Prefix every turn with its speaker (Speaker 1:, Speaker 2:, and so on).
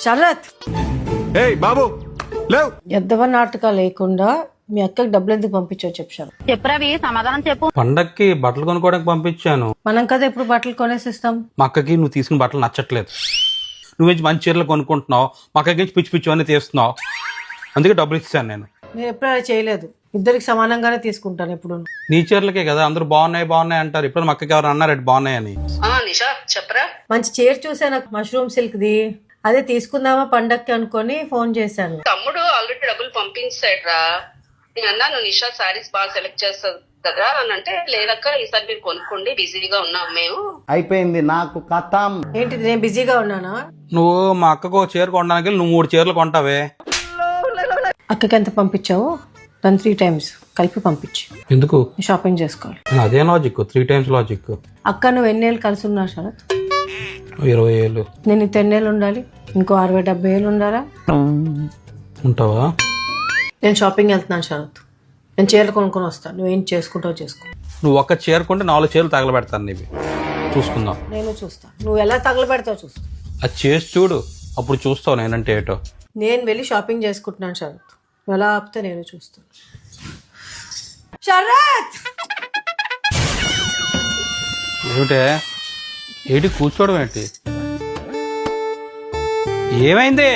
Speaker 1: శరత్,
Speaker 2: ఏయ్ బాబు లేవ్.
Speaker 1: ఎద్దవ నాటక లేకుండా మీ అక్కకి డబ్బులు ఎందుకు పంపించావు చెప్పాను.
Speaker 3: చెప్పురావి సమాధానం చెప్పు.
Speaker 4: పండక్కి బట్టలు కొనుక్కోవడానికి పంపించాను.
Speaker 1: మనం కదా ఎప్పుడు బట్టలు కొనేసిస్తాం.
Speaker 4: మా అక్కకి నువ్వు తీసుకున్న బట్టలు నచ్చట్లేదు. నువ్వేంచి మంచి చీరలు కొనుక్కుంటున్నావు, మా అక్కకి పిచ్చి పిచ్చి అన్నీ తీస్తున్నావు. అందుకే డబ్బులు ఇచ్చాను నేను.
Speaker 1: నేను ఎప్పుడు అలా చేయలేదు. ఇద్దరికి సమానంగానే తీసుకుంటాను ఎప్పుడు.
Speaker 4: నీ చీరలకే కదా అందరూ బాగున్నాయి అంటారు. ఇప్పుడు మా అక్కకి ఎవరు అన్నారు బాగున్నాయని.
Speaker 3: నిషా చెప్పరా.
Speaker 1: మంచి చీర చూసాను మష్రూమ్ సిల్క్ ది, అదే తీసుకుందామా పండక్కి అనుకొని ఫోన్ చేశాను.
Speaker 3: తమ్ముడు ఆల్రెడీ డబ్బులు పంపించాడు రా. నేను అన్నాను నిషా శారీస్ బాగా సెలెక్ట్ చేస్తుంది కదా అని అంటే, లేదక్క ఈసారి మీరు కొనుక్కోండి బిజీగా ఉన్నాం మేము.
Speaker 5: అయిపోయింది నాకు కథం.
Speaker 1: ఏంటిది, నేను బిజీగా ఉన్నానా?
Speaker 4: నువ్వు మా అక్కకు చీర కొనడానికి నువ్వు 3 చీరలు కొంటావే.
Speaker 1: అక్కకి ఎంత పంపించావు? దాన్ని 3 times కలిపి పంపించి
Speaker 4: ఎందుకు?
Speaker 1: షాపింగ్ చేసుకోవాలి.
Speaker 4: అదే లాజిక్, 3 times లాజిక్.
Speaker 1: అక్క నువ్వు ఎన్నేళ్ళు కలిసి ఉన్నావు శరత్?
Speaker 4: 20 ఏళ్ళు.
Speaker 1: నేను 10 ఏళ్ళు ఉండాలి, ఇంకో 60-70 ఏళ్ళు ఉండాలా?
Speaker 4: ఉంటావా?
Speaker 1: నేను షాపింగ్ వెళ్తున్నాను శరత్. నేను చీరలు కొనుక్కొని వస్తాను, నువ్వేం చేసుకుంటావు చేసుకో.
Speaker 4: నువ్వు ఒక్క చీర కొంటే 4 చీరలు తగలబెడతాను నీవి. చూసుకుందాం.
Speaker 1: నేను చూస్తాను నువ్వు ఎలా తగలబెడతావు చూస్తా.
Speaker 4: అది చేసి చూడు, అప్పుడు చూస్తావు నేనంటే ఏటో.
Speaker 1: నేను వెళ్ళి షాపింగ్ చేసుకుంటున్నాను శరత్. నువ్వు ఎలా ఆపితే నేను చూస్తాను. శరత్,
Speaker 4: ఏమిటే ఏంటి కూర్చోవడం ఏంటి? ఏమైంది?